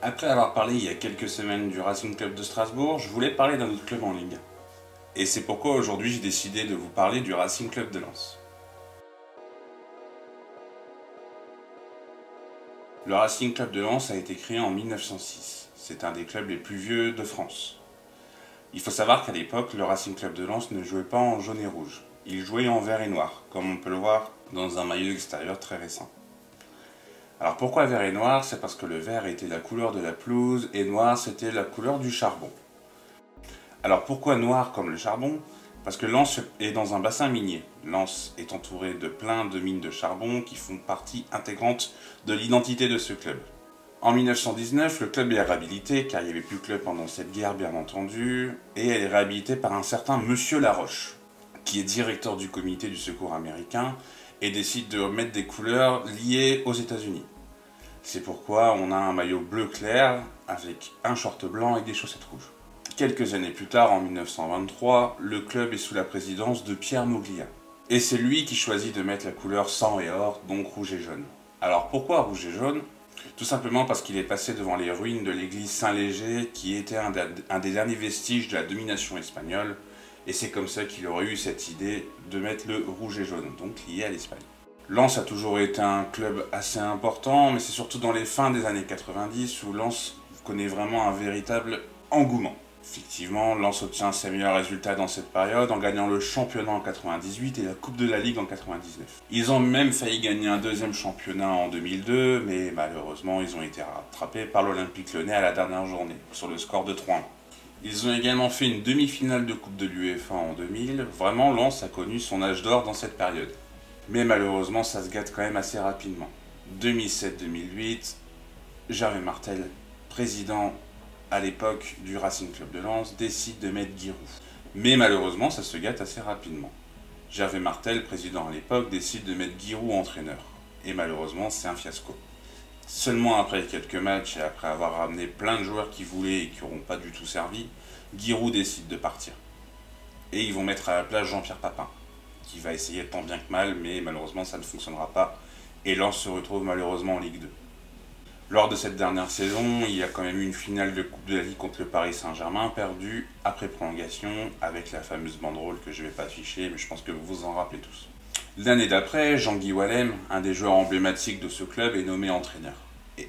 Après avoir parlé il y a quelques semaines du Racing Club de Strasbourg, je voulais parler d'un autre club en Ligue 1. Et c'est pourquoi aujourd'hui j'ai décidé de vous parler du Racing Club de Lens. Le Racing Club de Lens a été créé en 1906. C'est un des clubs les plus vieux de France. Il faut savoir qu'à l'époque, le Racing Club de Lens ne jouait pas en jaune et rouge. Il jouait en vert et noir, comme on peut le voir dans un maillot extérieur très récent. Alors pourquoi vert et noir? C'est parce que le vert était la couleur de la pelouse et noir c'était la couleur du charbon. Alors pourquoi noir comme le charbon? Parce que Lens est dans un bassin minier. Lens est entouré de plein de mines de charbon qui font partie intégrante de l'identité de ce club. En 1919, le club est réhabilité, car il n'y avait plus de club pendant cette guerre bien entendu, et elle est réhabilitée par un certain Monsieur Laroche, qui est directeur du comité du secours américain, et décide de mettre des couleurs liées aux États-Unis. C'est pourquoi on a un maillot bleu clair avec un short blanc et des chaussettes rouges. Quelques années plus tard, en 1923, le club est sous la présidence de Pierre Moglia. Et c'est lui qui choisit de mettre la couleur sang et or, donc rouge et jaune. Alors pourquoi rouge et jaune? Tout simplement parce qu'il est passé devant les ruines de l'église Saint-Léger, qui était un des derniers vestiges de la domination espagnole, et c'est comme ça qu'il aurait eu cette idée de mettre le rouge et jaune, donc lié à l'Espagne. Lens a toujours été un club assez important, mais c'est surtout dans les fins des années 90 où Lens connaît vraiment un véritable engouement. Effectivement, Lens obtient ses meilleurs résultats dans cette période en gagnant le championnat en 98 et la Coupe de la Ligue en 99. Ils ont même failli gagner un deuxième championnat en 2002, mais malheureusement ils ont été rattrapés par l'Olympique Lyonnais à la dernière journée, sur le score de 3-1. Ils ont également fait une demi-finale de Coupe de l'UEFA en 2000. Vraiment, Lens a connu son âge d'or dans cette période. Mais malheureusement, ça se gâte quand même assez rapidement. 2007-2008, Gervais Martel, président à l'époque du Racing Club de Lens, décide de mettre Giroud. Mais malheureusement, ça se gâte assez rapidement. Gervais Martel, président à l'époque, décide de mettre Giroud entraîneur. Et malheureusement, c'est un fiasco. Seulement après quelques matchs et après avoir ramené plein de joueurs qui voulaient et qui n'auront pas du tout servi, Giroud décide de partir. Et ils vont mettre à la place Jean-Pierre Papin, qui va essayer tant bien que mal, mais malheureusement ça ne fonctionnera pas. Et Lens se retrouve malheureusement en Ligue 2. Lors de cette dernière saison, il y a quand même eu une finale de Coupe de la Ligue contre le Paris Saint-Germain, perdue après prolongation, avec la fameuse banderole que je ne vais pas afficher, mais je pense que vous vous en rappelez tous. L'année d'après, Jean-Guy Wallem, un des joueurs emblématiques de ce club, est nommé entraîneur.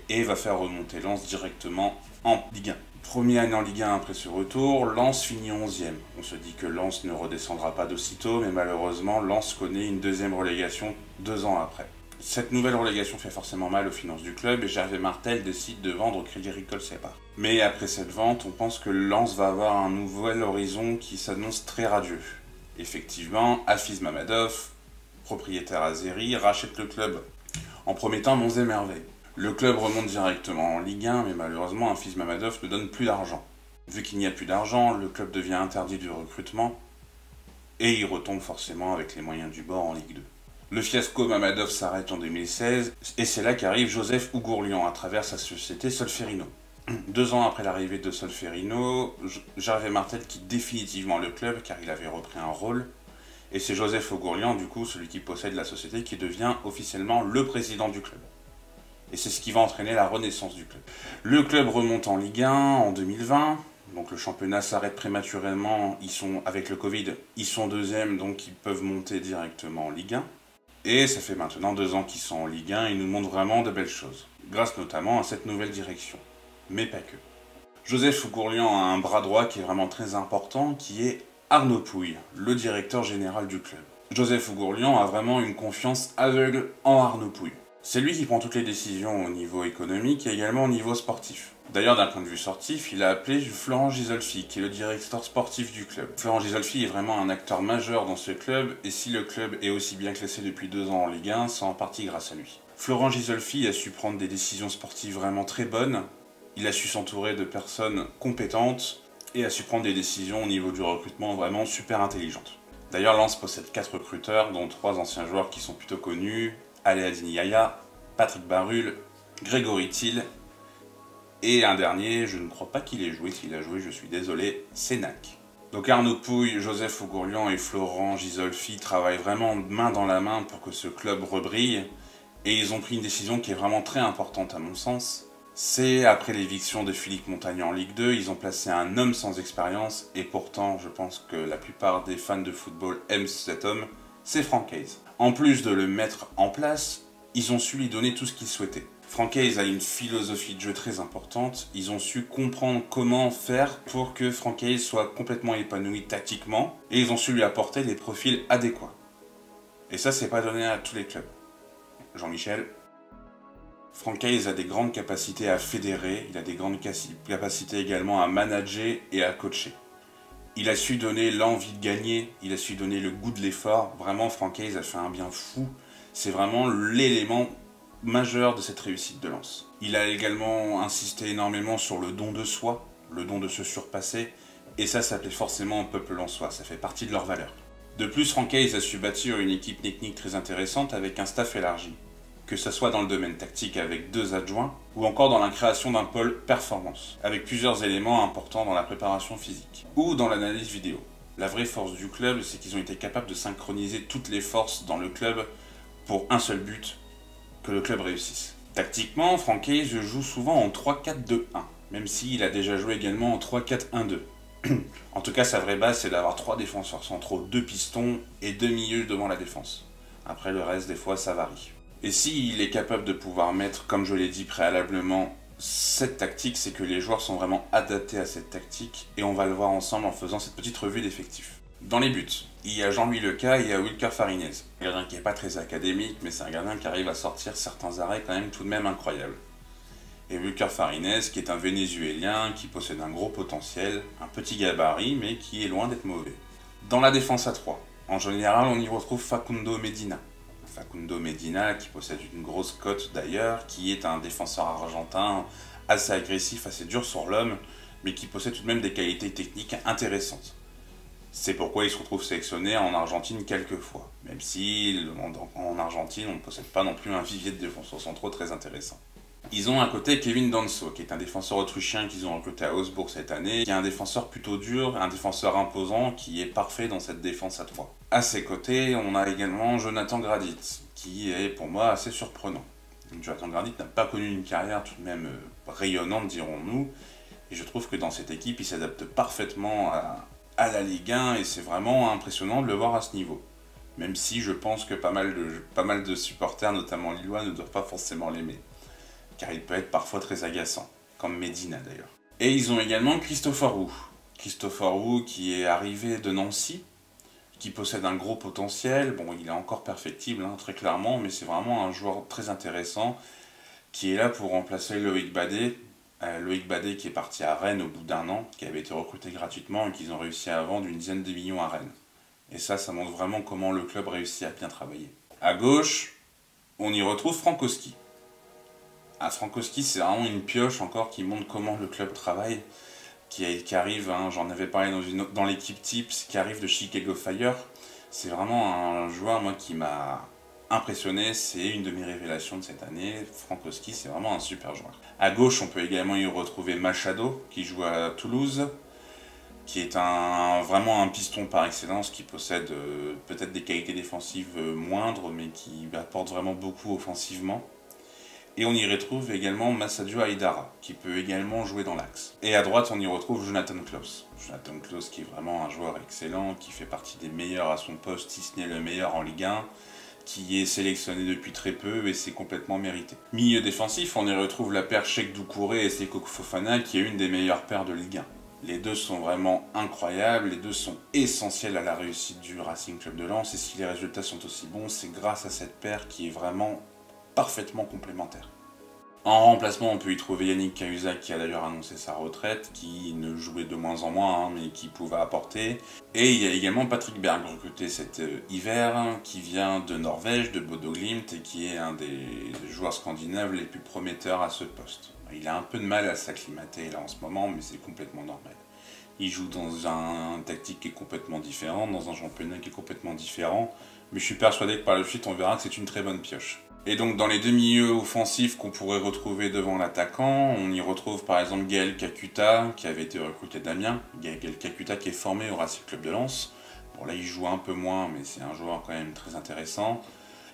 Et va faire remonter Lens directement en Ligue 1. Première année en Ligue 1 après ce retour, Lens finit 11e. On se dit que Lens ne redescendra pas d'aussitôt, mais malheureusement, Lens connaît une deuxième relégation 2 ans après. Cette nouvelle relégation fait forcément mal aux finances du club et Gervais Martel décide de vendre au Crédit Agricole Separ. Mais après cette vente, on pense que Lens va avoir un nouvel horizon qui s'annonce très radieux. Effectivement, Hafiz Mamadov, propriétaire azéri, rachète le club en promettant monts et merveilles. Le club remonte directement en Ligue 1, mais malheureusement, Hafiz Mamadov ne donne plus d'argent. Vu qu'il n'y a plus d'argent, le club devient interdit du recrutement et il retombe forcément avec les moyens du bord en Ligue 2. Le fiasco Mamadov s'arrête en 2016 et c'est là qu'arrive Joseph Ougourlian à travers sa société Solferino. 2 ans après l'arrivée de Solferino, Gervais Martel quitte définitivement le club car il avait repris un rôle. Et c'est Joseph Ougourlian, du coup, celui qui possède la société, qui devient officiellement le président du club. Et c'est ce qui va entraîner la renaissance du club. Le club remonte en Ligue 1 en 2020, donc le championnat s'arrête prématurément, avec le Covid, ils sont deuxièmes, donc ils peuvent monter directement en Ligue 1. Et ça fait maintenant 2 ans qu'ils sont en Ligue 1, et ils nous montrent vraiment de belles choses, grâce notamment à cette nouvelle direction. Mais pas que. Joseph Ougourlian a un bras droit qui est vraiment très important, qui est Arnaud Pouille, le directeur général du club. Joseph Ougourlian a vraiment une confiance aveugle en Arnaud Pouille. C'est lui qui prend toutes les décisions au niveau économique et également au niveau sportif. D'ailleurs, d'un point de vue sportif, il a appelé Florent Gisolfi, qui est le directeur sportif du club. Florent Gisolfi est vraiment un acteur majeur dans ce club, et si le club est aussi bien classé depuis 2 ans en Ligue 1, c'est en partie grâce à lui. Florent Gisolfi a su prendre des décisions sportives vraiment très bonnes, il a su s'entourer de personnes compétentes, et a su prendre des décisions au niveau du recrutement vraiment super intelligentes. D'ailleurs, Lens possède 4 recruteurs, dont 3 anciens joueurs qui sont plutôt connus, Aléadine Yaya, Patrick Barul, Grégory Thiel, et un dernier, je ne crois pas qu'il ait joué, s'il a joué, je suis désolé, c'est Nac. Donc Arnaud Pouille, Joseph Ougourlian et Florent Gisolfi travaillent vraiment main dans la main pour que ce club rebrille, et ils ont pris une décision qui est vraiment très importante à mon sens, C'est après l'éviction de Philippe Montagny en Ligue 2, ils ont placé un homme sans expérience, et pourtant je pense que la plupart des fans de football aiment cet homme, c'est Franck Hayes. En plus de le mettre en place, ils ont su lui donner tout ce qu'il souhaitait. Franck Hayes a une philosophie de jeu très importante, ils ont su comprendre comment faire pour que Franck Hayes soit complètement épanoui tactiquement, et ils ont su lui apporter des profils adéquats. Et ça, c'est pas donné à tous les clubs. Jean-Michel. Franck Hayes a des grandes capacités à fédérer, il a des grandes capacités également à manager et à coacher. Il a su donner l'envie de gagner, il a su donner le goût de l'effort. Vraiment, Franck Hayes a fait un bien fou. C'est vraiment l'élément majeur de cette réussite de Lens. Il a également insisté énormément sur le don de soi, le don de se surpasser, et ça plaît forcément au peuple lensois, ça fait partie de leurs valeurs. De plus, Franck Hayes a su bâtir une équipe technique très intéressante avec un staff élargi, que ce soit dans le domaine tactique avec 2 adjoints, ou encore dans la création d'un pôle performance, avec plusieurs éléments importants dans la préparation physique, ou dans l'analyse vidéo. La vraie force du club, c'est qu'ils ont été capables de synchroniser toutes les forces dans le club pour un seul but, que le club réussisse. Tactiquement, Franck Hayes joue souvent en 3-4-2-1, même s'il a déjà joué également en 3-4-1-2. En tout cas, sa vraie base, c'est d'avoir 3 défenseurs centraux, 2 pistons et 2 milieux devant la défense. Après, le reste, des fois, ça varie. Et s'il est capable de pouvoir mettre, comme je l'ai dit préalablement, cette tactique, c'est que les joueurs sont vraiment adaptés à cette tactique, et on va le voir ensemble en faisant cette petite revue d'effectifs. Dans les buts, il y a Jean-Louis Leca et il y a Wilker Farinez. Un gardien qui n'est pas très académique, mais c'est un gardien qui arrive à sortir certains arrêts quand même tout de même incroyables. Et Wilker Farinez, qui est un Vénézuélien, qui possède un gros potentiel, un petit gabarit, mais qui est loin d'être mauvais. Dans la défense à 3, en général, on y retrouve Facundo Medina. Facundo Medina, qui possède une grosse cote d'ailleurs, qui est un défenseur argentin assez agressif, assez dur sur l'homme, mais qui possède tout de même des qualités techniques intéressantes. C'est pourquoi il se retrouve sélectionné en Argentine quelques fois, même si en Argentine on ne possède pas non plus un vivier de défenseurs centraux très intéressant. Ils ont à côté Kevin Danso, qui est un défenseur autrichien qu'ils ont recruté à Augsbourg cette année, qui est un défenseur plutôt dur, un défenseur imposant, qui est parfait dans cette défense à 3. À ses côtés, on a également Jonathan Gradit, qui est pour moi assez surprenant. Jonathan Gradit n'a pas connu une carrière tout de même rayonnante, dirons-nous, et je trouve que dans cette équipe, il s'adapte parfaitement à la Ligue 1, et c'est vraiment impressionnant de le voir à ce niveau. Même si je pense que pas mal de supporters, notamment lillois, ne doivent pas forcément l'aimer, car il peut être parfois très agaçant, comme Medina d'ailleurs. Et ils ont également Christopher Roux. Christopher Roux qui est arrivé de Nancy, qui possède un gros potentiel. Bon, il est encore perfectible, hein, très clairement, mais c'est vraiment un joueur très intéressant, qui est là pour remplacer Loïc Badet. Loïc Badet qui est parti à Rennes au bout d'1 an, qui avait été recruté gratuitement et qu'ils ont réussi à vendre une dizaine de millions à Rennes. Et ça montre vraiment comment le club réussit à bien travailler. À gauche, on y retrouve Frankowski. Frankowski, c'est vraiment une pioche encore qui montre comment le club travaille, qui arrive, hein, j'en avais parlé dans l'équipe Tips, qui arrive de Chicago Fire. C'est vraiment un joueur, moi, qui m'a impressionné, c'est une de mes révélations de cette année. Frankowski, c'est vraiment un super joueur. À gauche, on peut également y retrouver Machado, qui joue à Toulouse, qui est vraiment un piston par excellence, qui possède peut-être des qualités défensives moindres, mais qui apporte vraiment beaucoup offensivement. Et on y retrouve également Massadio Haidara, qui peut également jouer dans l'axe. Et à droite, on y retrouve Jonathan Klaus. Jonathan Klaus qui est vraiment un joueur excellent, qui fait partie des meilleurs à son poste, si ce n'est le meilleur en Ligue 1, qui est sélectionné depuis très peu et c'est complètement mérité. Milieu défensif, on y retrouve la paire Cheikh Doucouré et Seko Fofana, qui est une des meilleures paires de Ligue 1. Les deux sont vraiment incroyables, les deux sont essentiels à la réussite du Racing Club de Lens, et si les résultats sont aussi bons, c'est grâce à cette paire qui est vraiment parfaitement complémentaire. En remplacement, on peut y trouver Yannick Cahuzac, qui a d'ailleurs annoncé sa retraite, qui ne jouait de moins en moins, hein, mais qui pouvait apporter. Et il y a également Patrick Berg, recruté cet hiver, qui vient de Norvège, de Bodo Glimt, et qui est un des joueurs scandinaves les plus prometteurs à ce poste. Il a un peu de mal à s'acclimater là en ce moment, mais c'est complètement normal. Il joue dans un tactique qui est complètement différent, dans un championnat qui est complètement différent, mais je suis persuadé que par la suite, on verra que c'est une très bonne pioche. Et donc dans les deux milieux offensifs qu'on pourrait retrouver devant l'attaquant, on y retrouve par exemple Gaël Kakuta, qui avait été recruté d'Amiens. Gaël Kakuta qui est formé au Racing Club de Lens. Bon là il joue un peu moins, mais c'est un joueur quand même très intéressant.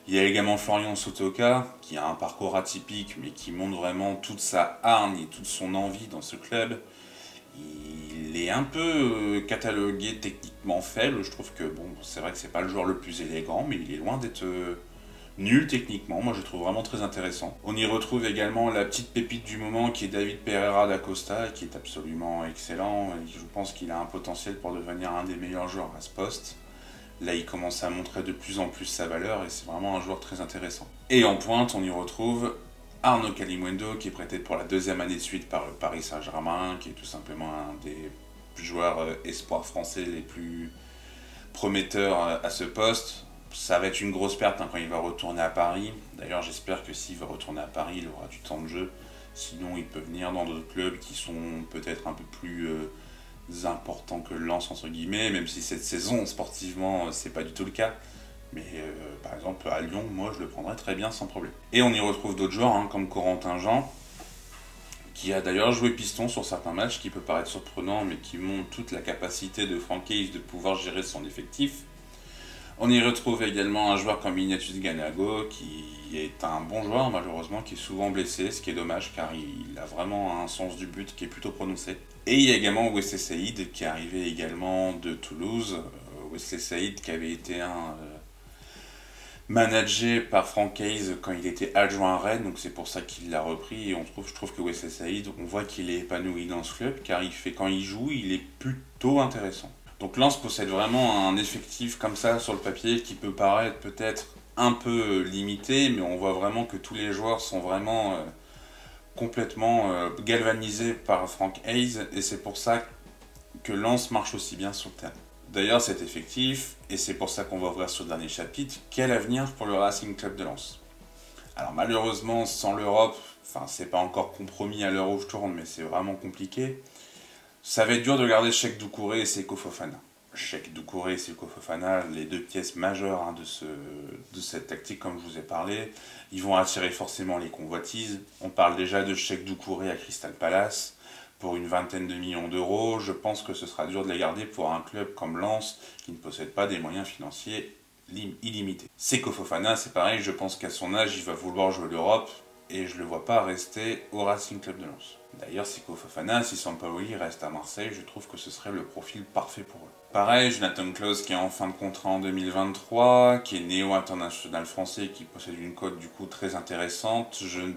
Il y a également Florian Sotoka, qui a un parcours atypique, mais qui montre vraiment toute sa hargne et toute son envie dans ce club. Il est un peu catalogué techniquement faible. Je trouve que, bon, c'est vrai que c'est pas le joueur le plus élégant, mais il est loin d'être nul techniquement. Moi, je le trouve vraiment très intéressant. On y retrouve également la petite pépite du moment, qui est David Pereira da Costa, qui est absolument excellent. Et je pense qu'il a un potentiel pour devenir un des meilleurs joueurs à ce poste. Là, il commence à montrer de plus en plus sa valeur et c'est vraiment un joueur très intéressant. Et en pointe, on y retrouve Arnaud Kalimuendo, qui est prêté pour la deuxième année de suite par le Paris Saint-Germain, qui est tout simplement un des joueurs espoirs français les plus prometteurs à ce poste. Ça va être une grosse perte quand il va retourner à Paris. D'ailleurs, j'espère que s'il va retourner à Paris, il aura du temps de jeu. Sinon, il peut venir dans d'autres clubs qui sont peut-être un peu plus importants que Lens, entre guillemets, même si cette saison, sportivement, c'est pas du tout le cas. Mais par exemple, à Lyon, moi, je le prendrais très bien sans problème. Et on y retrouve d'autres joueurs, comme Corentin Jean, qui a d'ailleurs joué piston sur certains matchs, qui peut paraître surprenant, mais qui montre toute la capacité de Franck Hayes de pouvoir gérer son effectif. On y retrouve également un joueur comme Ignatius Ganago, qui est un bon joueur, malheureusement, qui est souvent blessé, ce qui est dommage, car il a vraiment un sens du but qui est plutôt prononcé. Et il y a également Wesley Saïd, qui est arrivé également de Toulouse. Wesley Saïd, qui avait été managé par Franck Hayes quand il était adjoint à Rennes, donc c'est pour ça qu'il l'a repris. Et je trouve que Wesley Saïd, on voit qu'il est épanoui dans ce club, car quand il joue, il est plutôt intéressant. Donc Lens possède vraiment un effectif comme ça sur le papier qui peut paraître peut-être un peu limité, mais on voit vraiment que tous les joueurs sont vraiment complètement galvanisés par Franck Hayes, et c'est pour ça que Lens marche aussi bien sur le terrain. D'ailleurs, cet effectif, et c'est pour ça qu'on va ouvrir ce dernier chapitre, quel avenir pour le Racing Club de Lens? Alors malheureusement, sans l'Europe, c'est pas encore compromis à l'heure où je tourne, mais c'est vraiment compliqué. Ça va être dur de garder Cheick Doucouré et Seko Fofana. Cheick Doucouré et Seko Fofana, les deux pièces majeures de cette tactique, comme je vous ai parlé, ils vont attirer forcément les convoitises. On parle déjà de Cheick Doucouré à Crystal Palace pour une vingtaine de millions d'euros. Je pense que ce sera dur de les garder pour un club comme Lens qui ne possède pas des moyens financiers illimités. Seko Fofana, c'est pareil, je pense qu'à son âge, il va vouloir jouer l'Europe et je ne le vois pas rester au Racing Club de Lens. D'ailleurs, Seko Fofana, si Sampaoli reste à Marseille, je trouve que ce serait le profil parfait pour eux. Pareil, Jonathan Klaus qui est en fin de contrat en 2023, qui est néo-international français, qui possède une cote du coup très intéressante. J'ai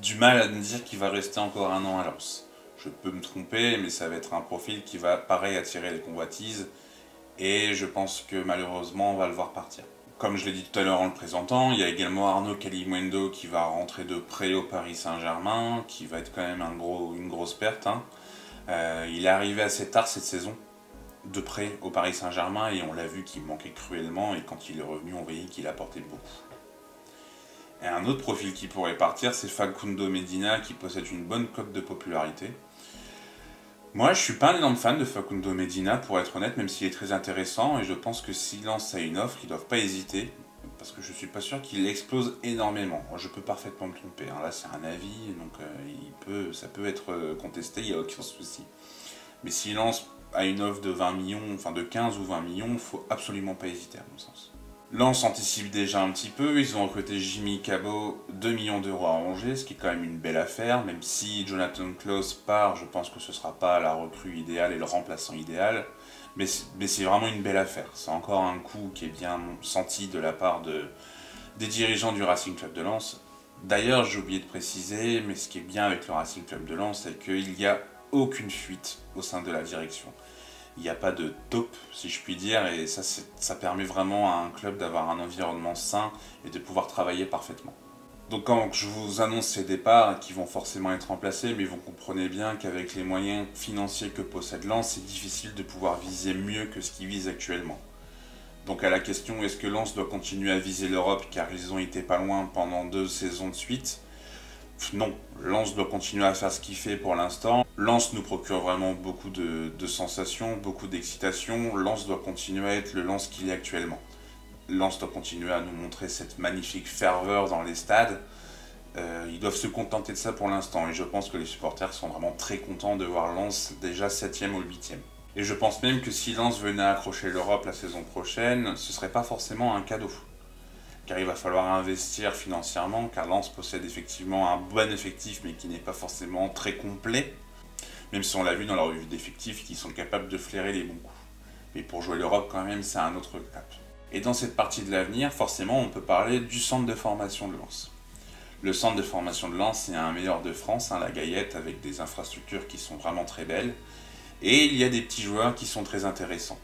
du mal à me dire qu'il va rester encore un an à Lens. Je peux me tromper, mais ça va être un profil qui va pareil attirer les convoitises, et je pense que malheureusement on va le voir partir. Comme je l'ai dit tout à l'heure en le présentant, il y a également Arnaud Kalimuendo qui va rentrer de près au Paris Saint-Germain, qui va être quand même une grosse perte. Il est arrivé assez tard cette saison, de près au Paris Saint-Germain, et on l'a vu qu'il manquait cruellement, et quand il est revenu, on voyait qu'il apportait beaucoup. Et un autre profil qui pourrait partir, c'est Facundo Medina, qui possède une bonne cote de popularité. Moi, je suis pas un énorme fan de Facundo Medina, pour être honnête, même s'il est très intéressant, et je pense que s'il lance à une offre, ils doivent pas hésiter, parce que je suis pas sûr qu'il explose énormément. Je peux parfaitement me tromper, là c'est un avis, donc ça peut être contesté, il n'y a aucun souci. Mais s'il lance à une offre de 20 millions, de 15 ou 20 millions, il faut absolument pas hésiter à mon sens. Lens anticipe déjà un petit peu, ils ont recruté Jimmy Cabot, 2 millions d'euros à Angers, ce qui est quand même une belle affaire, même si Jonathan Klaus part, je pense que ce ne sera pas la recrue idéale et le remplaçant idéal, mais c'est vraiment une belle affaire. C'est encore un coup qui est bien senti de la part des dirigeants du Racing Club de Lens. D'ailleurs, j'ai oublié de préciser, mais ce qui est bien avec le Racing Club de Lens, c'est qu'il n'y a aucune fuite au sein de la direction. Il n'y a pas de taupe, si je puis dire, et ça permet vraiment à un club d'avoir un environnement sain et de pouvoir travailler parfaitement. Donc quand je vous annonce ces départs, qui vont forcément être remplacés, mais vous comprenez bien qu'avec les moyens financiers que possède Lens, c'est difficile de pouvoir viser mieux que ce qu'ils visent actuellement. Donc à la question, est-ce que Lens doit continuer à viser l'Europe, car ils ont été pas loin pendant 2 saisons de suite? Non, Lens doit continuer à faire ce qu'il fait pour l'instant. Lens nous procure vraiment beaucoup de sensations, beaucoup d'excitation. Lens doit continuer à être le Lens qu'il est actuellement. Lens doit continuer à nous montrer cette magnifique ferveur dans les stades. Ils doivent se contenter de ça pour l'instant. Et je pense que les supporters sont vraiment très contents de voir Lens déjà 7e ou 8e. Et je pense même que si Lens venait accrocher l'Europe la saison prochaine, ce ne serait pas forcément un cadeau. car il va falloir investir financièrement, car Lens possède effectivement un bon effectif, mais qui n'est pas forcément très complet, même si on l'a vu dans leur revue d'effectifs, qui sont capables de flairer les bons coups. Mais pour jouer l'Europe, quand même, c'est un autre cap. Et dans cette partie de l'avenir, forcément, on peut parler du centre de formation de Lens. Le centre de formation de Lens, c'est un meilleur de France, la Gaillette, avec des infrastructures qui sont vraiment très belles. Et il y a des petits joueurs qui sont très intéressants.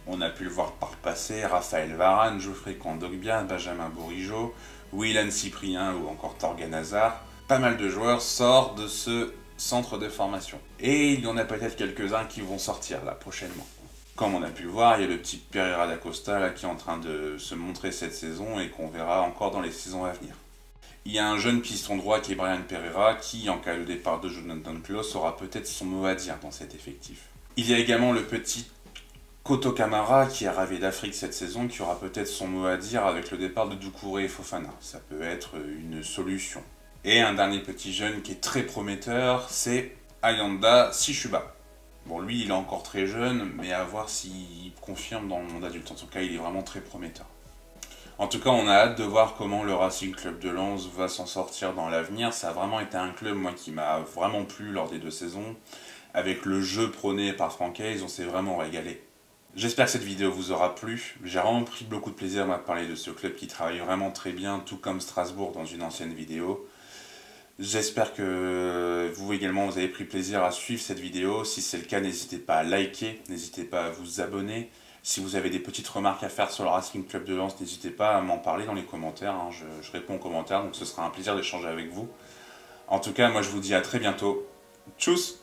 On a pu le voir par le passé, Raphaël Varane, Geoffrey Kondogbia, Benjamin Bourigeaud, Willan Cyprien ou encore Torgan Hazard. Pas mal de joueurs sortent de ce centre de formation. Et il y en a peut-être quelques-uns qui vont sortir là prochainement. Comme on a pu le voir, il y a le petit Pereira da Costa là, qui est en train de se montrer cette saison et qu'on verra encore dans les saisons à venir. Il y a un jeune piston droit qui est Brian Pereira qui, en cas de départ de Jonathan Klaus, aura peut-être son mot à dire dans cet effectif. Il y a également le petit Koto Kamara qui est arrivé d'Afrique cette saison, qui aura peut-être son mot à dire avec le départ de Doucouré et Fofana. Ça peut être une solution. Et un dernier petit jeune qui est très prometteur, c'est Ayanda Sishuba. Bon, lui, il est encore très jeune, mais à voir s'il confirme dans le monde adulte. En tout cas, il est vraiment très prometteur. En tout cas, on a hâte de voir comment le Racing Club de Lens va s'en sortir dans l'avenir. Ça a vraiment été un club, moi, qui m'a vraiment plu lors des 2 saisons. Avec le jeu prôné par Francaise, on s'est vraiment régalé. J'espère que cette vidéo vous aura plu. J'ai vraiment pris beaucoup de plaisir à parler de ce club qui travaille vraiment très bien, tout comme Strasbourg dans une ancienne vidéo. J'espère que vous également vous avez pris plaisir à suivre cette vidéo. Si c'est le cas, n'hésitez pas à liker, n'hésitez pas à vous abonner. Si vous avez des petites remarques à faire sur le Racing Club de Lens, n'hésitez pas à m'en parler dans les commentaires. Je réponds aux commentaires, donc ce sera un plaisir d'échanger avec vous. En tout cas, moi je vous dis à très bientôt. Tchuss!